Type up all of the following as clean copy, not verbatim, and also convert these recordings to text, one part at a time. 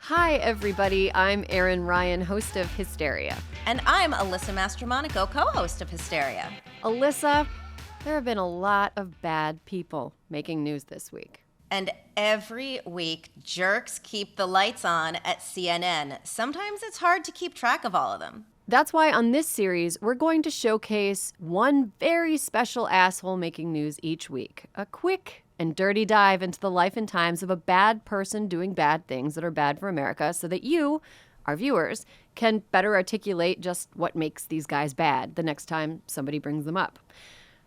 Hi, everybody. I'm Erin Ryan, host of Hysteria. And I'm Alyssa Mastromonaco, co-host of Hysteria. Alyssa, there have been a lot of bad people making news this week. And every week, jerks keep the lights on at CNN. Sometimes it's hard to keep track of all of them. That's why on this series, we're going to showcase one very special asshole making news each week. A quick and dirty dive into the life and times of a bad person doing bad things that are bad for America so that you, our viewers, can better articulate just what makes these guys bad the next time somebody brings them up.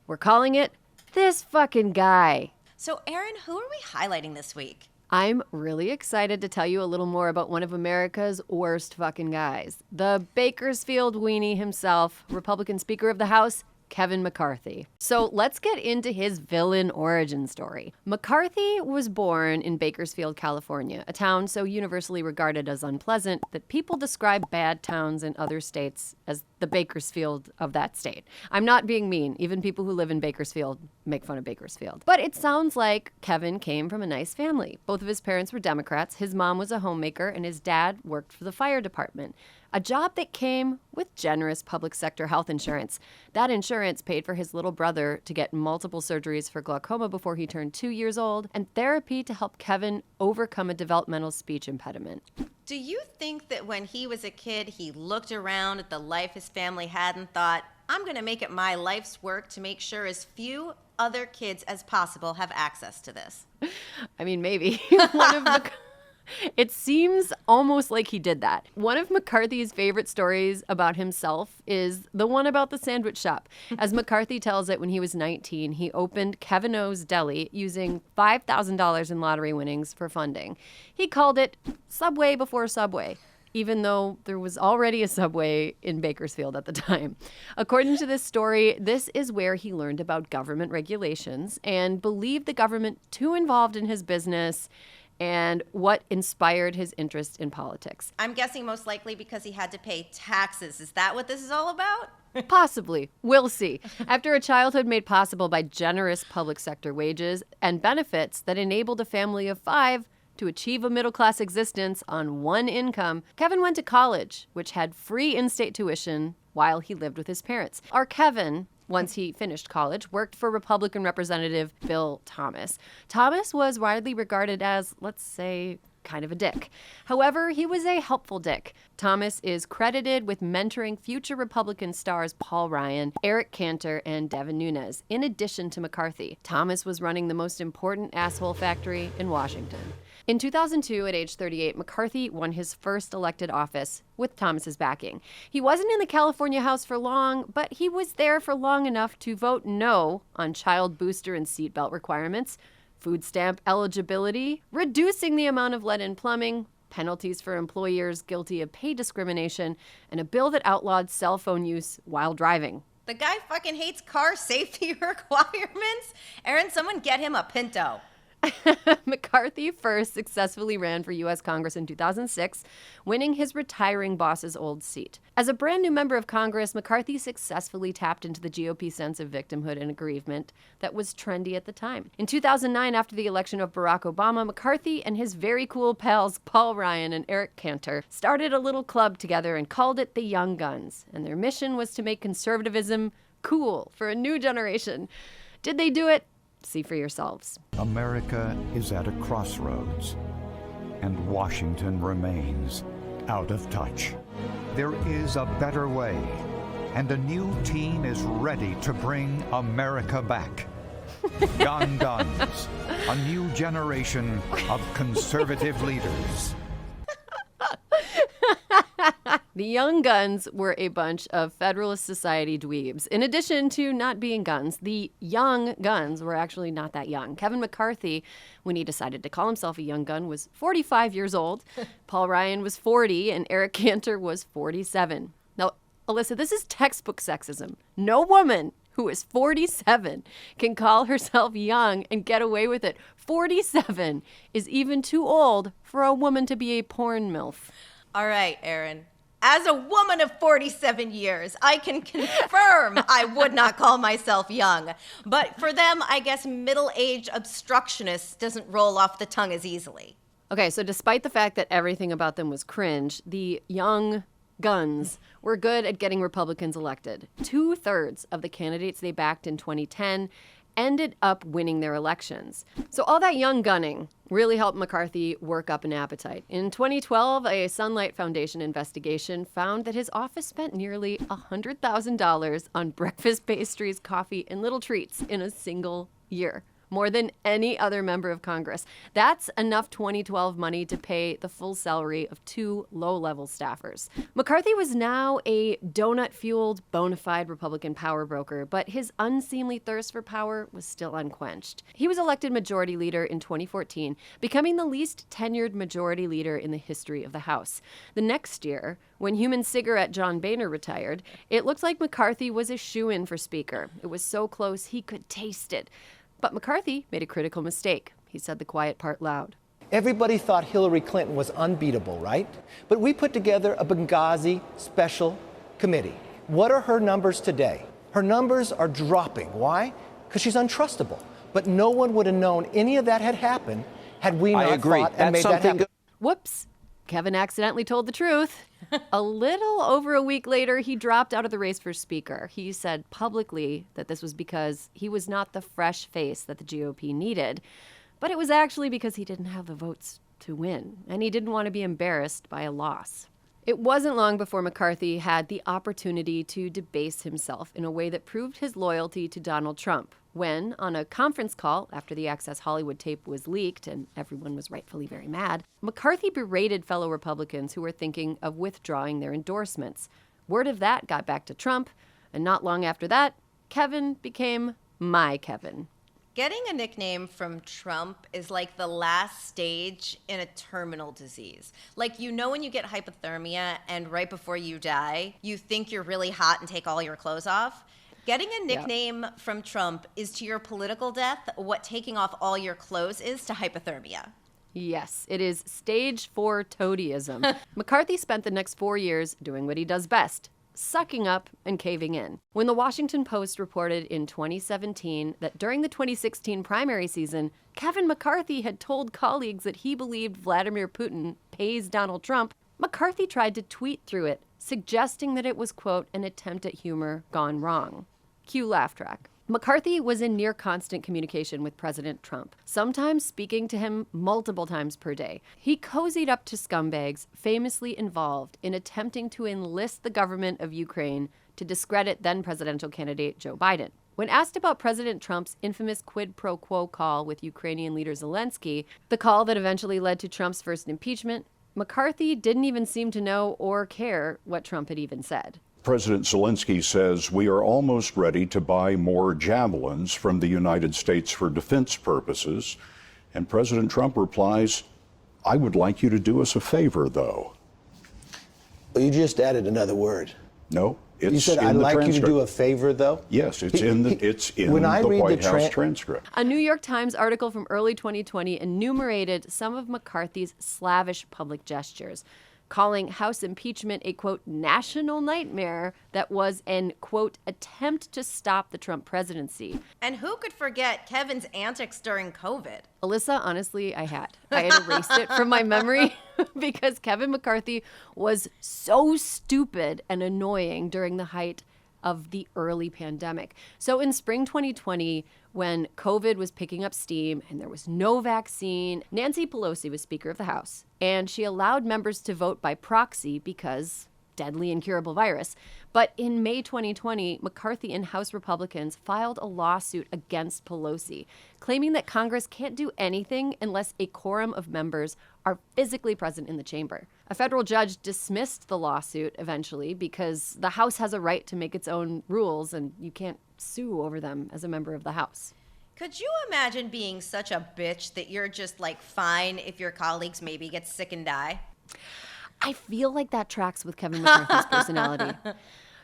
We're calling it This Fucking Guy. So, Erin, who are we highlighting this week? I'm really excited to tell you a little more about one of America's worst fucking guys. The Bakersfield weenie himself, Republican Speaker of the House, Kevin McCarthy. So let's get into his villain origin story. McCarthy was born in Bakersfield, California, a town so universally regarded as unpleasant that people describe bad towns in other states as the Bakersfield of that state. I'm not being mean. Even people who live in Bakersfield make fun of Bakersfield. But it sounds like Kevin came from a nice family. Both of his parents were Democrats. His mom was a homemaker, and his dad worked for the fire department. A job that came with generous public sector health insurance. That insurance paid for his little brother to get multiple surgeries for glaucoma before he turned 2 years old, and therapy to help Kevin overcome a developmental speech impediment. Do you think that when he was a kid, he looked around at the life his family had and thought, I'm going to make it my life's work to make sure as few other kids as possible have access to this? I mean, maybe. It seems almost like he did that. One of McCarthy's favorite stories about himself is the one about the sandwich shop. As McCarthy tells it, when he was 19, he opened Kevin O's Deli using $5,000 in lottery winnings for funding. He called it Subway before Subway, even though there was already a Subway in Bakersfield at the time. According to this story, this is where he learned about government regulations and believed the government too involved in his business and what inspired his interest in politics. I'm guessing most likely because he had to pay taxes. Is that what this is all about? Possibly. We'll see. After a childhood made possible by generous public sector wages and benefits that enabled a family of 5 to achieve a middle-class existence on one income, Kevin went to college, which had free in-state tuition while he lived with his parents. Our Kevin, once he finished college, worked for Republican Representative Bill Thomas. Thomas was widely regarded as, let's say, kind of a dick. However, he was a helpful dick. Thomas is credited with mentoring future Republican stars Paul Ryan, Eric Cantor, and Devin Nunes, in addition to McCarthy. Thomas was running the most important asshole factory in Washington. In 2002, at age 38, McCarthy won his first elected office with Thomas's backing. He wasn't in the California House for long, but he was there for long enough to vote no on child booster and seatbelt requirements, food stamp eligibility, reducing the amount of lead in plumbing, penalties for employers guilty of pay discrimination, and a bill that outlawed cell phone use while driving. The guy fucking hates car safety requirements. Erin, someone get him a Pinto. McCarthy first successfully ran for U.S. Congress in 2006, winning his retiring boss's old seat. As a brand new member of Congress, McCarthy successfully tapped into the GOP sense of victimhood and aggrievement that was trendy at the time. In 2009, after the election of Barack Obama, McCarthy and his very cool pals Paul Ryan and Eric Cantor started a little club together and called it the Young Guns, and their mission was to make conservatism cool for a new generation. Did they do it? See for yourselves. America is at a crossroads, and Washington remains out of touch. There is a better way, and a new team is ready to bring America back. Young Guns, a new generation of conservative leaders. The Young Guns were a bunch of Federalist Society dweebs. In addition to not being guns, the Young Guns were actually not that young. Kevin McCarthy, when he decided to call himself a young gun, was 45 years old. Paul Ryan was 40, and Eric Cantor was 47. Now, Alyssa, this is textbook sexism. No woman who is 47 can call herself young and get away with it. 47 is even too old for a woman to be a porn MILF. All right, Erin. As a woman of 47 years, I can confirm I would not call myself young. But for them, I guess middle-aged obstructionist doesn't roll off the tongue as easily. Okay, so despite the fact that everything about them was cringe, the young guns were good at getting Republicans elected. 2/3 of the candidates they backed in 2010 ended up winning their elections. So all that young gunning really helped McCarthy work up an appetite. In 2012, a Sunlight Foundation investigation found that his office spent nearly $100,000 on breakfast pastries, coffee, and little treats in a single year. More than any other member of Congress. That's enough 2012 money to pay the full salary of 2 low-level staffers. McCarthy was now a donut-fueled, bona fide Republican power broker, but his unseemly thirst for power was still unquenched. He was elected majority leader in 2014, becoming the least tenured majority leader in the history of the House. The next year, when human cigarette John Boehner retired, it looked like McCarthy was a shoo-in for Speaker. It was so close he could taste it. But McCarthy made a critical mistake. He said the quiet part loud. Everybody thought Hillary Clinton was unbeatable, right? But we put together a Benghazi special committee. What are her numbers today? Her numbers are dropping. Why? Because she's untrustable. But no one would have known any of that had happened had we not fought and made that happen. Whoops. Kevin accidentally told the truth. A little over a week later, he dropped out of the race for Speaker. He said publicly that this was because he was not the fresh face that the GOP needed, but it was actually because he didn't have the votes to win, and he didn't want to be embarrassed by a loss. It wasn't long before McCarthy had the opportunity to debase himself in a way that proved his loyalty to Donald Trump when, on a conference call after the Access Hollywood tape was leaked and everyone was rightfully very mad, McCarthy berated fellow Republicans who were thinking of withdrawing their endorsements. Word of that got back to Trump, and not long after that, Kevin became my Kevin. Getting a nickname from Trump is like the last stage in a terminal disease. Like, you know, when you get hypothermia and right before you die, you think you're really hot and take all your clothes off? Getting a nickname from Trump is to your political death what taking off all your clothes is to hypothermia. Yes, it is stage 4 toadyism. McCarthy spent the next 4 years doing what he does best, sucking up and caving in. When the Washington Post reported in 2017 that during the 2016 primary season, Kevin McCarthy had told colleagues that he believed Vladimir Putin pays Donald Trump, McCarthy tried to tweet through it, suggesting that it was, quote, an attempt at humor gone wrong. Cue laugh track. McCarthy was in near constant communication with President Trump, sometimes speaking to him multiple times per day. He cozied up to scumbags famously involved in attempting to enlist the government of Ukraine to discredit then presidential candidate Joe Biden. When asked about President Trump's infamous quid pro quo call with Ukrainian leader Zelensky, the call that eventually led to Trump's first impeachment, McCarthy didn't even seem to know or care what Trump had even said. President Zelensky says we are almost ready to buy more javelins from the United States for defense purposes. And President Trump replies, I would like you to do us a favor, though. Well, you just added another word. No, it's you said, in I'd the like transcript. you to do a favor, though? Yes, it's in the White House transcript. A New York Times article from early 2020 enumerated some of McCarthy's slavish public gestures, calling House impeachment a, quote, national nightmare that was an, quote, attempt to stop the Trump presidency. And who could forget Kevin's antics during COVID? Alyssa, honestly, I had erased it from my memory because Kevin McCarthy was so stupid and annoying during the height of the early pandemic. So in spring 2020, when COVID was picking up steam and there was no vaccine, Nancy Pelosi was Speaker of the House, and she allowed members to vote by proxy because deadly incurable virus. But in May 2020, McCarthy and House Republicans filed a lawsuit against Pelosi, claiming that Congress can't do anything unless a quorum of members are physically present in the chamber. A federal judge dismissed the lawsuit eventually because the House has a right to make its own rules and you can't sue over them as a member of the House. Could you imagine being such a bitch that you're just like fine if your colleagues maybe get sick and die? I feel like that tracks with Kevin McCarthy's personality.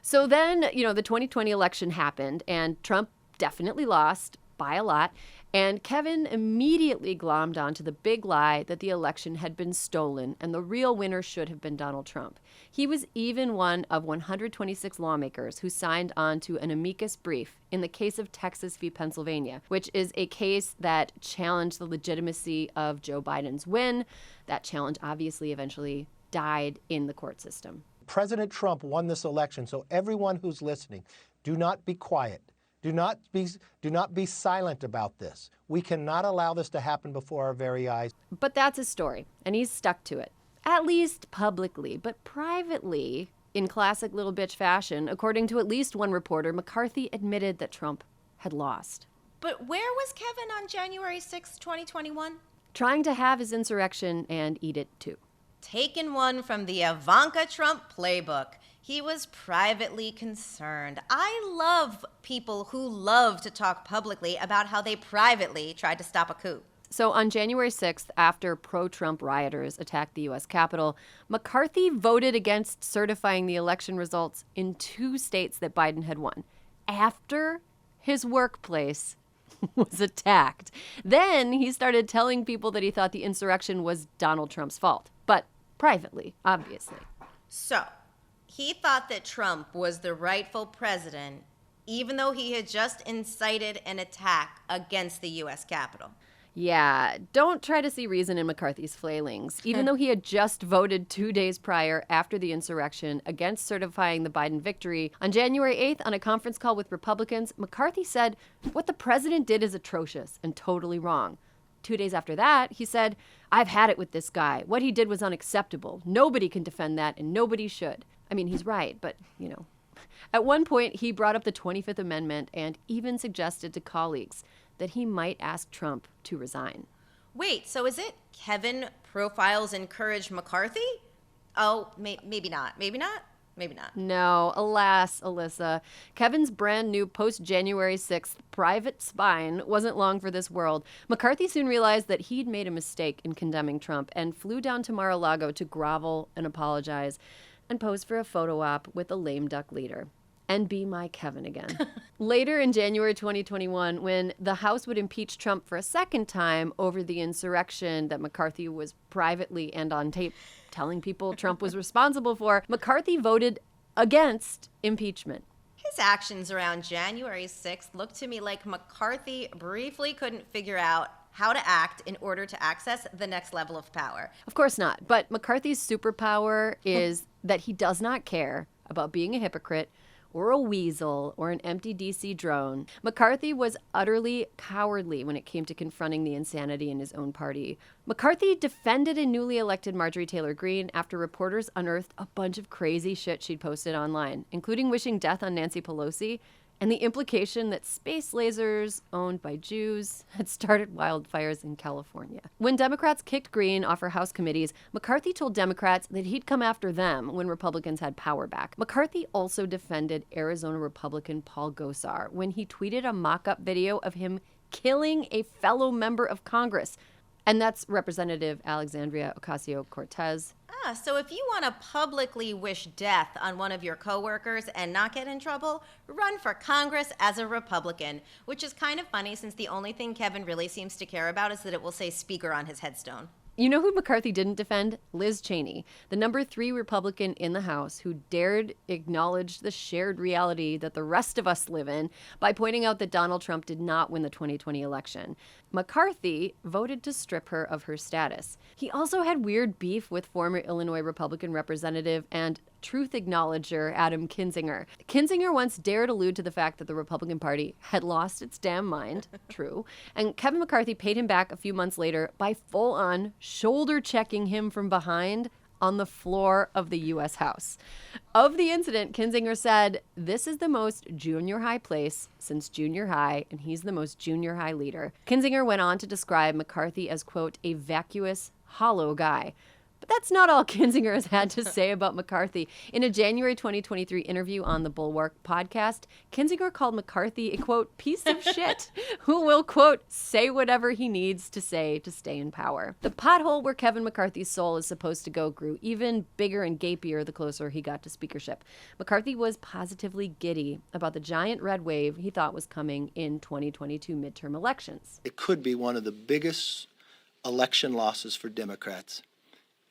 So then, the 2020 election happened and Trump definitely lost, by a lot, and Kevin immediately glommed onto the big lie that the election had been stolen and the real winner should have been Donald Trump. He was even one of 126 lawmakers who signed on to an amicus brief in the case of Texas v. Pennsylvania, which is a case that challenged the legitimacy of Joe Biden's win. That challenge obviously eventually died in the court system. President Trump won this election, so everyone who's listening, do not be quiet. Do not be silent about this. We cannot allow this to happen before our very eyes. But that's his story, and he's stuck to it. At least publicly, but privately, in classic little bitch fashion, according to at least one reporter, McCarthy admitted that Trump had lost. But where was Kevin on January 6, 2021? Trying to have his insurrection and eat it too. Taken one from the Ivanka Trump playbook. He was privately concerned. I love people who love to talk publicly about how they privately tried to stop a coup. So on January 6th, after pro-Trump rioters attacked the U.S. Capitol, McCarthy voted against certifying the election results in 2 states that Biden had won, after his workplace was attacked. Then he started telling people that he thought the insurrection was Donald Trump's fault, but privately, obviously. So, he thought that Trump was the rightful president, even though he had just incited an attack against the U.S. Capitol. Yeah, don't try to see reason in McCarthy's flailings. Even though he had just voted 2 days prior after the insurrection against certifying the Biden victory, on January 8th, on a conference call with Republicans, McCarthy said, "What the president did is atrocious and totally wrong." 2 days after that, he said, "I've had it with this guy. What he did was unacceptable. Nobody can defend that, and nobody should." I mean, he's right, but, you know. At one point, he brought up the 25th Amendment and even suggested to colleagues that he might ask Trump to resign. Wait, so is it Kevin profiles encourage McCarthy? Oh, maybe not. Maybe not? Maybe not. No, alas, Alyssa. Kevin's brand new post-January 6th private spine wasn't long for this world. McCarthy soon realized that he'd made a mistake in condemning Trump and flew down to Mar-a-Lago to grovel and apologize and pose for a photo op with a lame duck leader. And be my Kevin again. Later in January 2021, when the House would impeach Trump for a second time over the insurrection that McCarthy was privately and on tape telling people Trump was responsible for, McCarthy voted against impeachment. His actions around January 6th looked to me like McCarthy briefly couldn't figure out how to act in order to access the next level of power. Of course not. But McCarthy's superpower is that he does not care about being a hypocrite or a weasel or an empty DC drone. McCarthy was utterly cowardly when it came to confronting the insanity in his own party. McCarthy defended a newly elected Marjorie Taylor Greene after reporters unearthed a bunch of crazy shit she'd posted online, including wishing death on Nancy Pelosi and the implication that space lasers owned by Jews had started wildfires in California. When Democrats kicked Greene off her House committees, McCarthy told Democrats that he'd come after them when Republicans had power back. McCarthy also defended Arizona Republican Paul Gosar when he tweeted a mock-up video of him killing a fellow member of Congress. And that's Representative Alexandria Ocasio-Cortez. So if you want to publicly wish death on one of your coworkers and not get in trouble, run for Congress as a Republican, which is kind of funny since the only thing Kevin really seems to care about is that it will say speaker on his headstone. You know who McCarthy didn't defend? Liz Cheney, the number 3 Republican in the House who dared acknowledge the shared reality that the rest of us live in by pointing out that Donald Trump did not win the 2020 election. McCarthy voted to strip her of her status. He also had weird beef with former Illinois Republican representative and truth acknowledger Adam Kinzinger. Kinzinger once dared allude to the fact that the Republican Party had lost its damn mind, true, and Kevin McCarthy paid him back a few months later by full-on shoulder-checking him from behind on the floor of the U.S. House. Of the incident, Kinzinger said, "This is the most junior high place since junior high, and he's the most junior high leader." Kinzinger went on to describe McCarthy as, quote, "a vacuous, hollow guy." But that's not all Kinzinger has had to say about McCarthy. In a January 2023 interview on the Bulwark podcast, Kinzinger called McCarthy a, quote, piece of shit who will, quote, say whatever he needs to say to stay in power. The pothole where Kevin McCarthy's soul is supposed to go grew even bigger and gapier the closer he got to speakership. McCarthy was positively giddy about the giant red wave he thought was coming in 2022 midterm elections. It could be one of the biggest election losses for Democrats.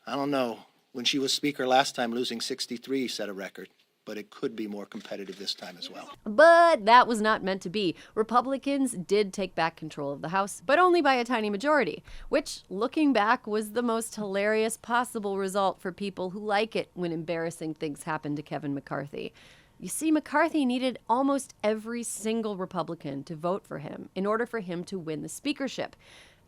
I don't know. When she was Speaker last time, losing 63 set a record. But it could be more competitive this time as well. But that was not meant to be. Republicans did take back control of the House, but only by a tiny majority, which, looking back, was the most hilarious possible result for people who like it when embarrassing things happen to Kevin McCarthy. You see, McCarthy needed almost every single Republican to vote for him in order for him to win the speakership.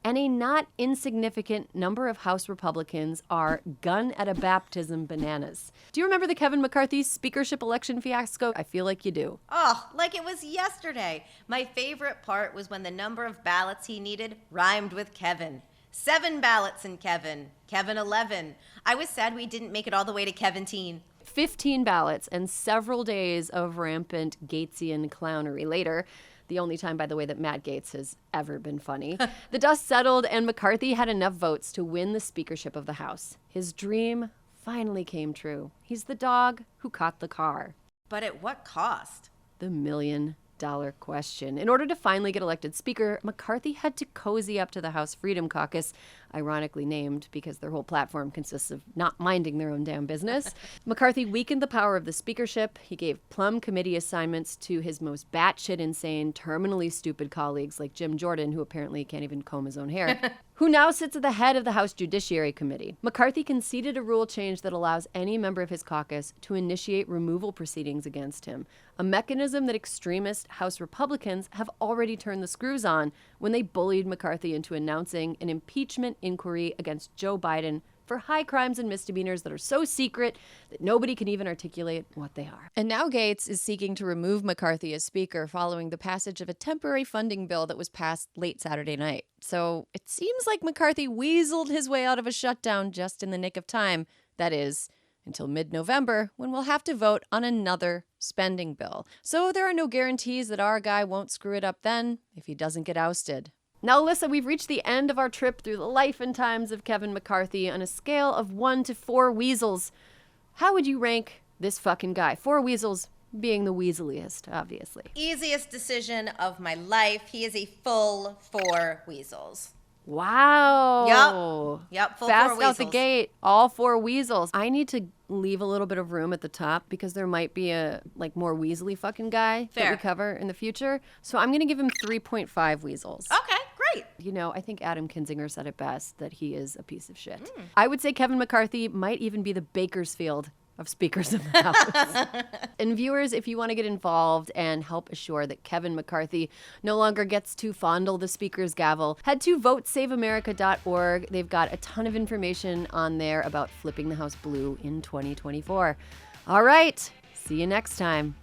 And a not insignificant number of House Republicans are gun at a baptism bananas. Do you remember the Kevin McCarthy speakership election fiasco? I feel like you do. Oh, like it was yesterday. My favorite part was when the number of ballots he needed rhymed with Kevin. 7 ballots in Kevin. Kevin 11. I was sad we didn't make it all the way to Kevin-teen. 15 ballots and several days of rampant Gatesian clownery later. The only time, by the way, that Matt Gaetz has ever been funny. The dust settled, and McCarthy had enough votes to win the speakership of the House. His dream finally came true. He's the dog who caught the car. But at what cost? The $1 million question. In order to finally get elected Speaker, McCarthy had to cozy up to the House Freedom Caucus, ironically named because their whole platform consists of not minding their own damn business. McCarthy weakened the power of the speakership. He gave plum committee assignments to his most batshit insane, terminally stupid colleagues like Jim Jordan, who apparently can't even comb his own hair, who now sits at the head of the House Judiciary Committee. McCarthy conceded a rule change that allows any member of his caucus to initiate removal proceedings against him, a mechanism that extremist House Republicans have already turned the screws on when they bullied McCarthy into announcing an impeachment inquiry against Joe Biden for high crimes and misdemeanors that are so secret that nobody can even articulate what they are. And now Gaetz is seeking to remove McCarthy as Speaker following the passage of a temporary funding bill that was passed late Saturday night. So it seems like McCarthy weaseled his way out of a shutdown just in the nick of time. That is, until mid-November, when we'll have to vote on another spending bill. So there are no guarantees that our guy won't screw it up then if he doesn't get ousted. Now, Alyssa, we've reached the end of our trip through the life and times of Kevin McCarthy on a scale of 1 to 4 weasels. How would you rank this fucking guy? 4 weasels being the weaseliest, obviously. Easiest decision of my life. He is a full 4 weasels. Wow. Yep, full Fast 4 weasels. out the gate, all 4 weasels. I need to leave a little bit of room at the top because there might be a more weaselly fucking guy that we cover in the future. So I'm going to give him 3.5 weasels. Okay, great. You know, I think Adam Kinzinger said it best, that he is a piece of shit. I would say Kevin McCarthy might even be the Bakersfield of Speakers of the House. And viewers, if you want to get involved and help assure that Kevin McCarthy no longer gets to fondle the Speaker's gavel, head to votesaveamerica.org. They've got a ton of information on there about flipping the House blue in 2024. All right, see you next time.